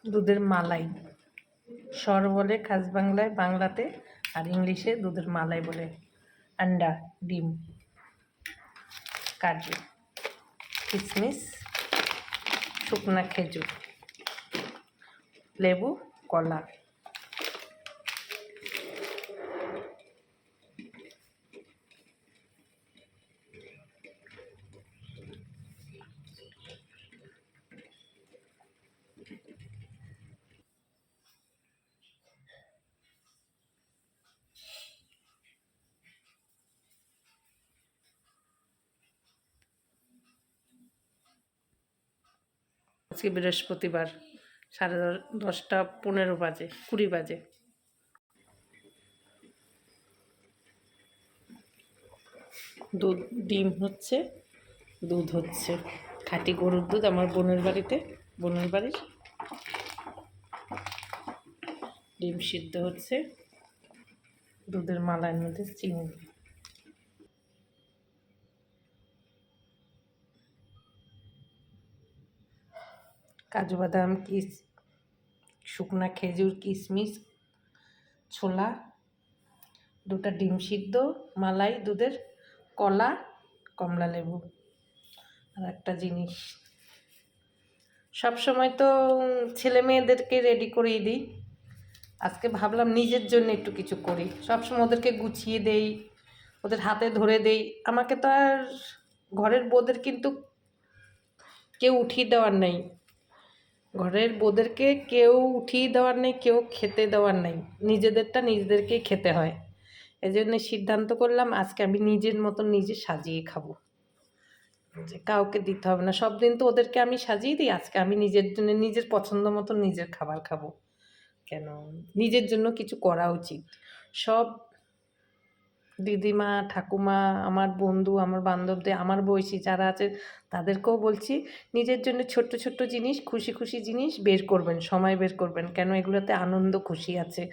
দুধের মালাই সর বলে খাস বাংলায়, বাংলাতে, আর ইংলিশে দুধের মালাই বলে। আন্ডা, ডিম, কাজু, কিশমিশ, শুকনা খেজুর, লেবু, কলা। আজকে বৃহস্পতিবার, 10:15 বাজে, 20 বাজে। দুধ, ডিম হচ্ছে, দুধ হচ্ছে খাঁটি গরুর দুধ আমার বোনের বাড়ির। ডিম সিদ্ধ হচ্ছে, দুধের মালাইয়ের মধ্যে চিনি। কাজু বাদাম, শুকনা খেজুর, কিশমিশ, ছোলা, 2টা ডিম সিদ্ধ, মালাই দুধের, কলা, কমলা লেবু। আর একটা জিনিস, সবসময় তো ছেলে মেয়েদেরকে রেডি করেই দিই, আজকে ভাবলাম নিজের জন্য একটু কিছু করি। সবসময় ওদেরকে গুছিয়ে দেই, ওদের হাতে ধরে দেই, আমাকে তো আর ঘরের বউদের কিন্তু কেউ উঠিয়ে দেওয়ার নেই, ঘরের বউদেরকে কেউ উঠিয়ে দেওয়ার নেই, কেউ খেতে দেওয়ার নেই, নিজেদেরটা নিজেদেরকেই খেতে হয়। এই জন্য সিদ্ধান্ত করলাম আজকে আমি নিজের মতন নিজে সাজিয়ে খাবো, যে কাউকে দিতে হবে না। সব দিন তো ওদেরকে আমি সাজিয়ে দিই, আজকে আমি নিজের জন্য নিজের পছন্দ মতন নিজের খাবার খাবো। কেন, নিজের জন্য কিছু করা উচিত। সব দিদিমা, ঠাকুমা, আমার বন্ধু, আমার বান্ধবদের, আমার বয়সী যারা আছে তাদেরকেও বলছি নিজের জন্য ছোট্ট ছোট্ট জিনিস, খুশি খুশি জিনিস বের করবেন, সময় বের করবেন। কেন, এগুলোতে আনন্দ খুশি আছে।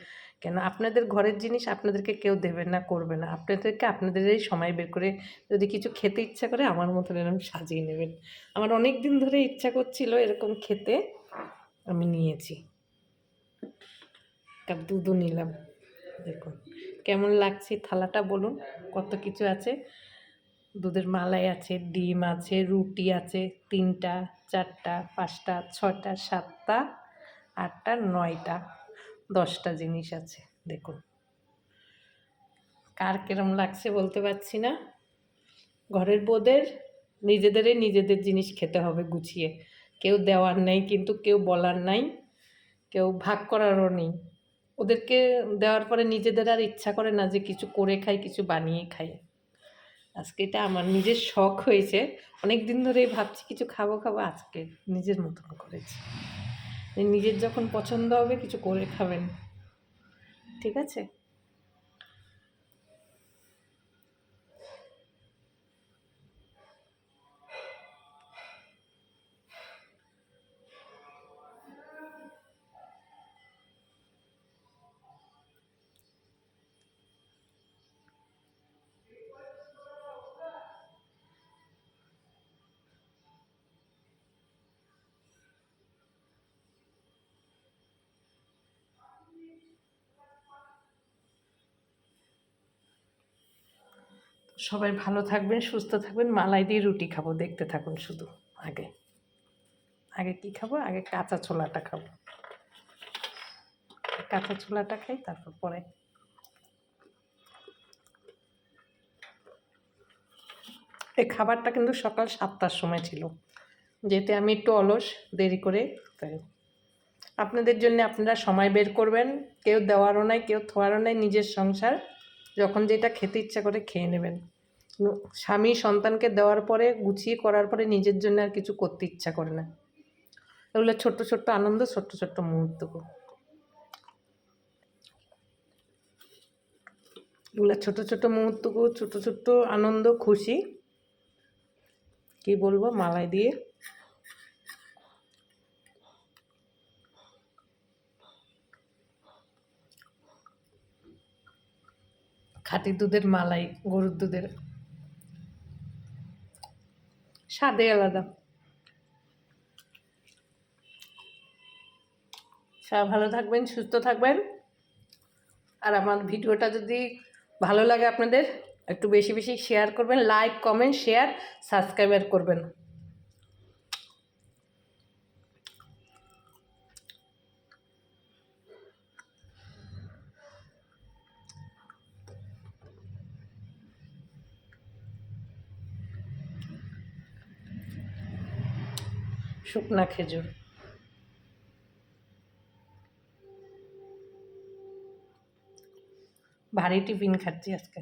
কেন, আপনাদের ঘরের জিনিস আপনাদেরকে কেউ দেবে না, করবে না, আপনাদেরকে আপনাদেরই সময় বের করে যদি কিছু খেতে ইচ্ছা করে আমার মতন এরকম সাজিয়ে নেবেন। আমার অনেক দিন ধরে ইচ্ছা করছিল এরকম খেতে, আমি নিয়েছি। কাপ দুধও নিলাম, দেখুন কেমন লাগছে থালাটা, বলুন কত কিছু আছে। দুধের মালাই আছে, ডিম আছে, রুটি আছে, 3টা, 4টা, 5টা, 6টা, 7টা, 8টা, 9টা, 10টা জিনিস আছে। দেখুন কার কিরম লাগছে বলতে পারছি না। ঘরের বউদের নিজেদেরই নিজেদের জিনিস খেতে হবে গুছিয়ে, কেউ দেওয়ার নেই কিন্তু, কেউ বলার নাই, কেউ ভাগ করারও নেই। ওদেরকে দেওয়ার পরে নিজেদের আর ইচ্ছা করে না যে কিছু করে খাই, কিছু বানিয়ে খাই। আজকে এটা আমার নিজের শখ হয়েছে, অনেক দিন ধরেই ভাবছি কিছু খাবো, আজকে নিজের মতন করেছি। নিজের যখন পছন্দ হবে কিছু করে খাবেন, ঠিক আছে? সবাই ভালো থাকবেন, সুস্থ থাকবেন। মালাই দিয়ে রুটি খাবো, দেখতে থাকুন শুধু। আগে আগে কি খাবো, আগে কাঁচা ছোলাটা খাবো, কাঁচা ছোলাটা খাই, তারপর পরে। এই খাবারটা কিন্তু সকাল 7টার সময় ছিল, যেতে আমি একটু অলস, দেরি করে। তাই আপনাদের জন্য আপনারা সময় বের করবেন, কেউ দেওয়ারও নাই, কেউ থোয়ারও নাই, নিজের সংসার, যখন যেটা খেতে ইচ্ছা করে খেয়ে নেবেন। স্বামী সন্তানকে দেওয়ার পরে, গুছিয়ে করার পরে নিজের জন্য আর কিছু করতে ইচ্ছা করে না। এগুলো ছোট্ট ছোট্ট আনন্দ, ছোট্ট ছোট্ট মুহূর্ত, এগুলো ছোট ছোট মুহূর্ত, ছোট ছোট্ট আনন্দ খুশি, কি বলবো, মালাই দিয়ে। খাঁটি দুধের মালাই, গরুর দুধের স্বাদে আলাদা। সবাই ভালো থাকবেন, সুস্থ থাকবেন। আর আমার ভিডিওটা যদি ভালো লাগে আপনাদের একটু বেশি বেশি শেয়ার করবেন, লাইক কমেন্ট শেয়ার সাবস্ক্রাইবার করবেন। শুকনা খেজুর ভারী টিফিন খাচ্ছি আজকে।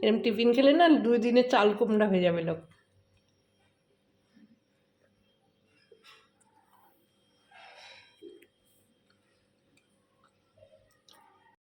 এরকম টিফিন খেলে না 2 দিনে চাল কুমড়া হয়ে যাবে লোক।